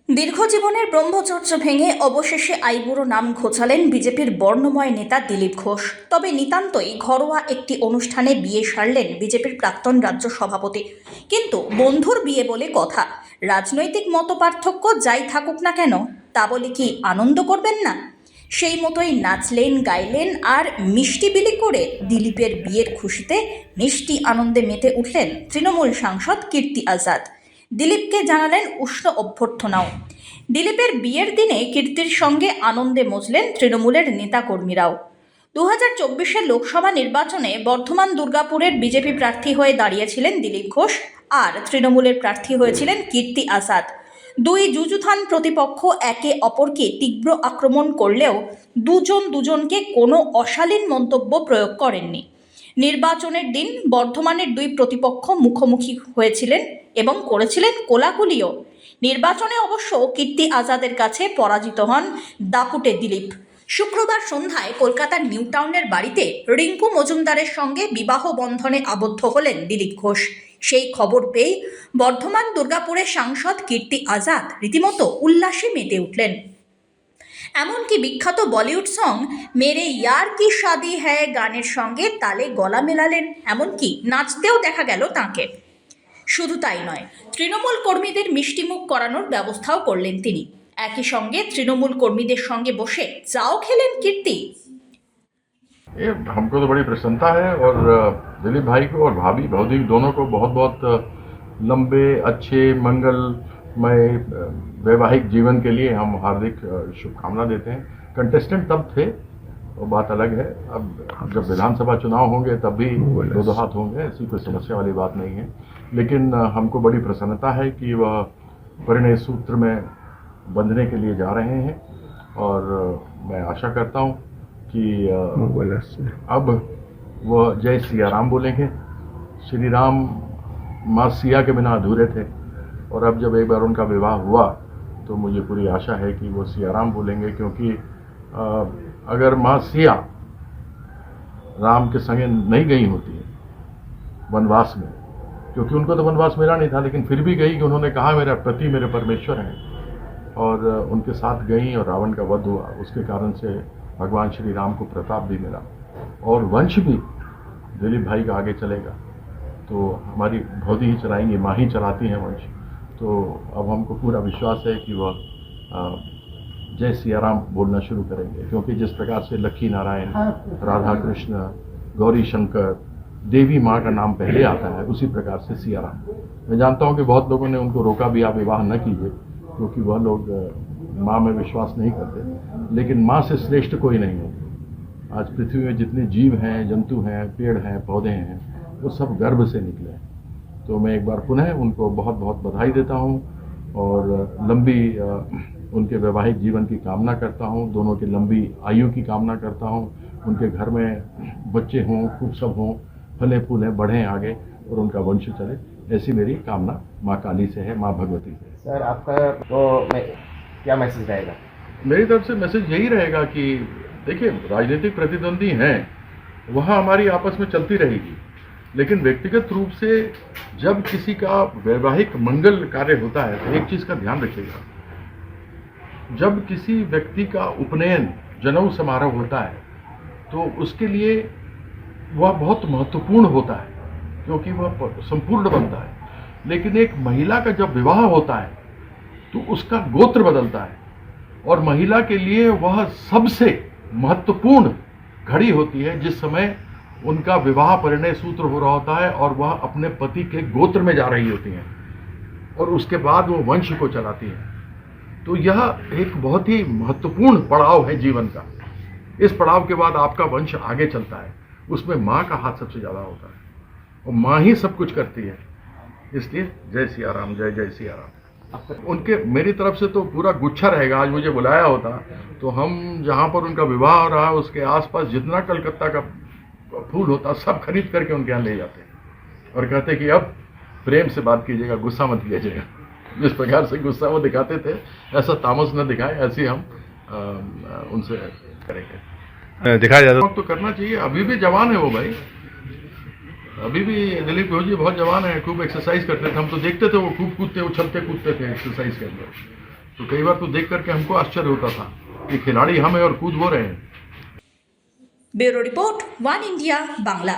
দীর্ঘজীবনের ব্রহ্মচর্য ভেঙে অবশেষে আইবুড়ো নাম ঘোচালেন বিজেপির বর্ণময় নেতা দিলীপ ঘোষ। তবে নিতান্তই ঘরোয়া একটি অনুষ্ঠানে বিয়ে সারলেন বিজেপির প্রাক্তন রাজ্য সভাপতি। কিন্তু বন্ধুর বিয়ে বলে কথা, রাজনৈতিক মতপার্থক্য যাই থাকুক না কেন, তা বলে কি আনন্দ করবেন না? সেই মতোই নাচলেন, গাইলেন আর মিষ্টি বিলি করে দিলীপের বিয়ের খুশিতে মিষ্টি আনন্দে মেতে উঠলেন তৃণমূল সাংসদ কীর্তি আজাদ। দিলীপকে জানালেন উষ্ণ অভ্যর্থনাও। দিলীপের বিয়ের দিনে কীর্তির সঙ্গে আনন্দে মজলেন তৃণমূলের নেতাকর্মীরাও। 2024 লোকসভা নির্বাচনে বর্ধমান দুর্গাপুরের বিজেপি প্রার্থী হয়ে দাঁড়িয়েছিলেন দিলীপ ঘোষ, আর তৃণমূলের প্রার্থী হয়েছিলেন কীর্তি আজাদ। দুই যুযুধান প্রতিপক্ষ একে অপরকে তীব্র আক্রমণ করলেও দুজনকে কোনো অশালীন মন্তব্য প্রয়োগ করেননি। নির্বাচনের দিন বর্ধমানের দুই প্রতিপক্ষ মুখোমুখি হয়েছিলেন এবং করেছিলেন কোলাকুলিও। নির্বাচনে অবশ্য কীর্তি আজাদের কাছে পরাজিত হন দাপুটে দিলীপ। শুক্রবার সন্ধ্যায় কলকাতার নিউ টাউনের বাড়িতে রিঙ্কু মজুমদারের সঙ্গে বিবাহ বন্ধনে আবদ্ধ হলেন দিলীপ ঘোষ। সেই খবর পেয়ে বর্ধমান দুর্গাপুরের সাংসদ কীর্তি আজাদ রীতিমতো উল্লাসে মেতে উঠলেন। এমনকি বিখ্যাত বলিউড সং মেরে ইয়ার কি শাদি হ্যায় গানের সঙ্গে তালে গলা মেলালেন, এমনকি নাচতেও দেখা গেল তাঁকে। শুধু তাই নয়, তৃণমূল কর্মীদের মিষ্টিমুখ করানোর ব্যবস্থাও করলেন তিনি। একই সঙ্গে তৃণমূল কর্মীদের সঙ্গে বসে চাও খেলেন কীর্তি। ये हमको तो बड़ी प्रसन्नता है और दिलीप भाई को और भाभी भौजी दोनों को बहुत बहुत लंबे अच्छे मंगलमय वैवाहिक जीवन के लिए हम हार्दिक शुभकामना देते हैं। कंटेस्टेंट तब थे, वो बात अलग है। अब जब विधानसभा चुनाव होंगे तब भी दो हाथ होंगे, ऐसी कोई समस्या वाली बात नहीं है। लेकिन हमको बड़ी प्रसन्नता है कि वह परिणय सूत्र में बंधने के लिए जा रहे हैं और मैं आशा करता हूँ कि अब वह जय सिया राम बोलेंगे। श्री राम माँ सिया के बिना अधूरे थे और अब जब एक बार उनका विवाह हुआ तो मुझे पूरी आशा है कि वो सिया राम बोलेंगे, क्योंकि अगर माँ सिया राम के संगे नहीं गई होती वनवास में, क्योंकि उनको तो वनवास मिला नहीं था, लेकिन फिर भी गई कि उन्होंने कहा मेरा पति मेरे परमेश्वर हैं, और उनके साथ गई और रावण का वध हुआ। उसके कारण से भगवान श्री राम को प्रताप भी मिला और वंश भी दिलीप भाई का आगे चलेगा। तो हमारी भौजी ही चलाएंगी, माँ ही चलाती हैं वंश। तो अब हमको पूरा विश्वास है कि वह जय सिया राम बोलना शुरू करेंगे, क्योंकि जिस प्रकार से लक्ष्मी नारायण, राधा कृष्ण, गौरी शंकर, देवी माँ का नाम पहले आता है, उसी प्रकार से सिया राम। मैं जानता हूँ कि बहुत लोगों ने उनको रोका भी, आप विवाह न कीजिए, क्योंकि वह लोग माँ में विश्वास नहीं करते, लेकिन माँ से श्रेष्ठ कोई नहीं है। आज पृथ्वी में जितने जीव हैं, जंतु हैं, पेड़ हैं, पौधे हैं, वो सब गर्भ से निकले हैं। तो मैं एक बार पुनः उनको बहुत बहुत बधाई देता हूँ और लंबी उनके वैवाहिक जीवन की कामना करता हूँ, दोनों की लंबी आयु की कामना करता हूँ। उनके घर में बच्चे हों, खूब सब हों, फले फूलें, बढ़ें आगे और उनका वंश चले, ऐसी मेरी कामना माँ काली से है, माँ भगवती से। सर आपका तो क्या मैसेज रहेगा? मेरी तरफ से मैसेज यही रहेगा कि देखिए, राजनीतिक प्रतिद्वंदी हैं, वहाँ हमारी आपस में चलती रहेगी, लेकिन व्यक्तिगत रूप से जब किसी का वैवाहिक मंगल कार्य होता है तो एक चीज़ का ध्यान रखिएगा, जब किसी व्यक्ति का उपनयन जनेऊ समारोह होता है तो उसके लिए वह बहुत महत्वपूर्ण होता है, क्योंकि वह संपूर्ण बनता है। लेकिन एक महिला का जब विवाह होता है तो उसका गोत्र बदलता है और महिला के लिए वह सबसे महत्वपूर्ण घड़ी होती है, जिस समय उनका विवाह परिणय सूत्र हो रहा होता है और वह अपने पति के गोत्र में जा रही होती हैं और उसके बाद वो वंश को चलाती है। तो यह एक बहुत ही महत्वपूर्ण पड़ाव है जीवन का। इस पड़ाव के बाद आपका वंश आगे चलता है, उसमें माँ का हाथ सबसे ज़्यादा होता है और माँ ही सब कुछ करती है। इसलिए जय सिया राम, जय जय सिया राम। उनके मेरी तरफ से तो पूरा गुच्छा रहेगा। आज मुझे बुलाया होता तो हम जहाँ पर उनका विवाह हो रहा है उसके आसपास जितना कलकत्ता का फूल होता सब खरीद करके उनके यहाँ ले जाते और कहते कि अब प्रेम से बात कीजिएगा, गुस्सा मत कीजिएगा। जिस प्रकार से गुस्सा वो दिखाते थे, ऐसा तामस न दिखाए, ऐसे हम उनसे करेंगे। दिखाया जाता तो करना चाहिए। अभी भी जवान है वो भाई, अभी भी दिलीप घोष जी बहुत जवान है, खूब एक्सरसाइज करते थे, हम तो देखते थे वो खूब कूदते उछलते कूदते थे एक्सरसाइज के अंदर। तो कई बार तो देख करके हमको आश्चर्य होता था कि खिलाड़ी हम हैं और कूद वो रहे हैं। Bureau report one India Bangla.